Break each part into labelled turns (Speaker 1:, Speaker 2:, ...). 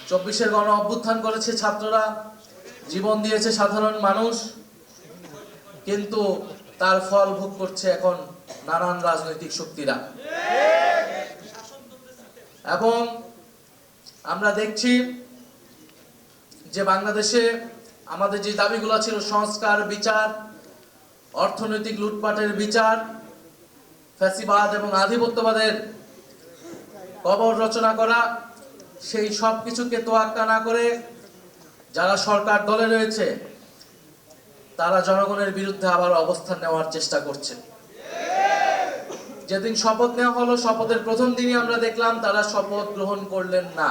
Speaker 1: 24-এর গণ অভ্যুত্থান করেছে ছাত্ররা, জীবন দিয়েছে সাধারণ মানুষ, কিন্তু তার ফল ভোগ করছে এখন নানান রাজনৈতিক শক্তিরা। এবং আমরা দেখছি যে বাংলাদেশে আমাদের যে দাবিগুলো ছিল সংস্কার, বিচার, অর্থনৈতিক লুটপাটের বিচার, ফ্যাসিবাদ এবং আধিপত্যবাদের কবর রচনা করা, সেই সব কিছুকে তোয়াক্কা না করে যারা সরকার দলে রয়েছে তারা জনগণের বিরুদ্ধে আবার অবস্থান নেওয়ার চেষ্টা করছে। যেদিন শপথ নেওয়া হলো, শপথের প্রথম দিনই আমরা দেখলাম তারা শপথ গ্রহণ করলেন না।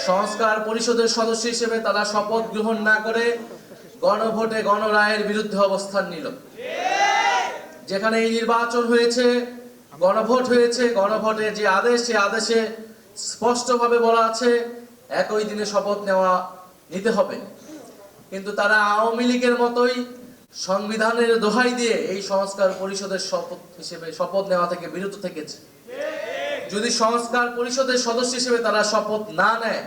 Speaker 1: সংস্কার পরিষদের সদস্য হিসেবে তারা শপথ গ্রহণ না করে গণভোটে গণরায়ের বিরুদ্ধে অবস্থান নিল। যেখানে এই নির্বাচন হয়েছে, গণভোট হয়েছে, গণভোটে যে আদেশ, সে আদেশে স্পষ্টভাবে বলা আছে একই দিনে শপথ নিতে হবে। কিন্তু তারা আওয়ামী লীগের মতোই সংবিধানের দোহাই দিয়ে এই সংস্কার পরিষদের শপথ নেওয়া থেকে বিরত থেকেছে। যদি সংস্কার পরিষদের সদস্য হিসেবে তারা শপথ না নেয়,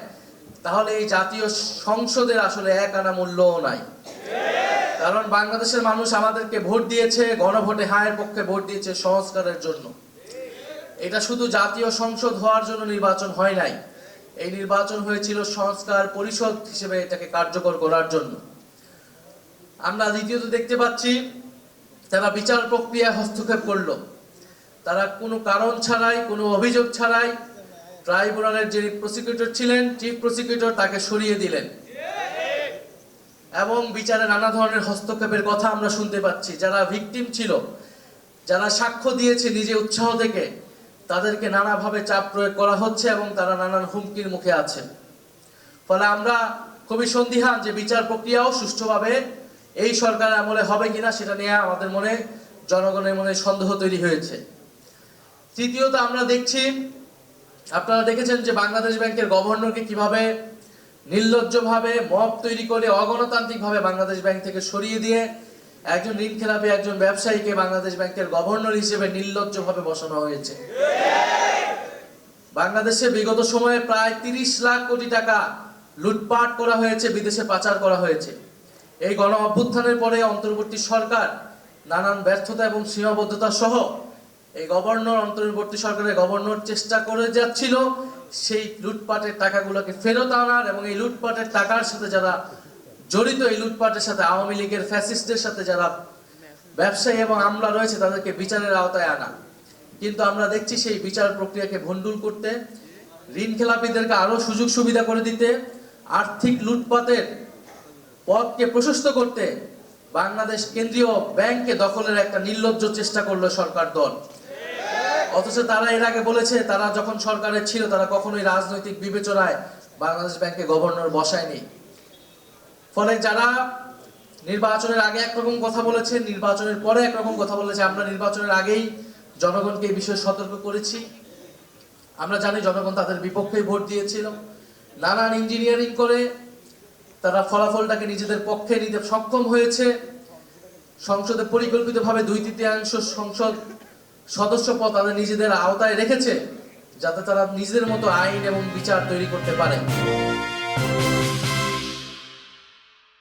Speaker 1: তাহলে এই জাতীয় সংসদের আসলে এক আনা মূল্যও নাই। কারণ বাংলাদেশের মানুষ আমাদেরকে ভোট দিয়েছে, গণভোটে হায়ের পক্ষে ভোট দিয়েছে সংস্কারের জন্য। এটা শুধু জাতীয় সংসদ হওয়ার জন্য নির্বাচন হয় নাই, এই নির্বাচন হয়েছিল সংস্কার পরিষদ হিসেবে এটাকে কার্যকর করার জন্য। আমরা দ্বিতীয়ত দেখতে পাচ্ছি তারা বিচার প্রক্রিয়ায় হস্তক্ষেপ করলো। তারা কোনো কারণ ছাড়াই, কোনো অভিযোগ ছাড়াই ট্রাইব্যুনালের যে প্রসিকিউটর ছিলেন, চিফ প্রসিকিউটর, তাকে সরিয়ে দিলেন এবং বিচারে নানা ধরনের হস্তক্ষেপের কথা আমরা শুনতে পাচ্ছি। যারা ভিকটিম ছিল, যারা সাক্ষ্য দিয়েছে নিজে উৎসাহ থেকে, তাদেরকে নানাভাবে চাপ প্রয়োগ করা হচ্ছে এবং তারা নানান হুমকির মুখে আছেন। ফলে আমরা খুবই সন্দিহান যে বিচার প্রক্রিয়াও সুষ্ঠুভাবে এই সরকার আমলে হবে কিনা, সেটা নিয়ে আমাদের মনে, জনগণের মনে সন্দেহ তৈরি হয়েছে। তৃতীয়ত আমরা দেখছি, আপনারা দেখেছেন যে বাংলাদেশ ব্যাংকের গভর্নরকে কিভাবে নির্লজ্জভাবে মব তৈরি করে অগণতান্ত্রিকভাবে বাংলাদেশ ব্যাংক থেকে সরিয়ে দিয়ে একজন ঋণ খেলাপি একজন ব্যবসায়ীকে বাংলাদেশ ব্যাংকের গভর্নর হিসেবে নির্লজ্জভাবে বসানো হয়েছে। বাংলাদেশে বিগত সময়ে প্রায় 30 লাখ কোটি টাকা লুটপাট করা হয়েছে, বিদেশে পাচার করা হয়েছে। এই গণ অভ্যুত্থানের পরে অন্তর্বর্তী সরকার নানান ব্যর্থতা এবং সীমাবদ্ধতা সহ এই অন্তর্বর্তী সরকারের গভর্নর চেষ্টা করে যাচ্ছিল সেই লুটপাটের টাকাগুলোকে ফেরত আনার এবং এই লুটপাটের টাকার সাথে যারা জড়িত, এই লুটপাটের সাথে আওয়ামী লীগের ফ্যাসিস্টদের সাথে যারা ব্যবসায়ী এবং আমলা রয়েছে তাদেরকে বিচারের আওতায় আনা। কিন্তু আমরা দেখছি সেই বিচার প্রক্রিয়াকে ভণ্ডুল করতে, ঋণ খেলাপিদেরকে আরো সুযোগ সুবিধা করে দিতে, আর্থিক লুটপাটের পথকে প্রশস্ত করতে বাংলাদেশ কেন্দ্রীয় ব্যাংকে দখলের একটা নির্লজ্জ চেষ্টা করলো সরকার দল। অথচ তারা এর আগে বলেছে তারা যখন সরকারে ছিল তারা কখনোই রাজনৈতিক বিবেচনায় বাংলাদেশ ব্যাংকে গভর্নর বসায়নি। ফলে যারা নির্বাচনের আগে একরকম কথা বলেছে, নির্বাচনের পরে একরকম কথা বলেছে। আমরা নির্বাচনের আগেই জনগণকে এই বিষয়ে সতর্ক করেছি। আমরা জানি জনগণ তাদের বিপক্ষে ভোট দিয়েছিল। নানান ইঞ্জিনিয়ারিং করে তারা ফলাফলটাকে নিজেদের পক্ষে নিতে সক্ষম হয়েছে। সংসদে পরিকল্পিতভাবে 2/3 সংসদ সদস্য পদ তাদের নিজেদের আওতায় রেখেছে, যাতে তারা নিজেদের মতো আইন এবং বিচার তৈরি করতে পারে।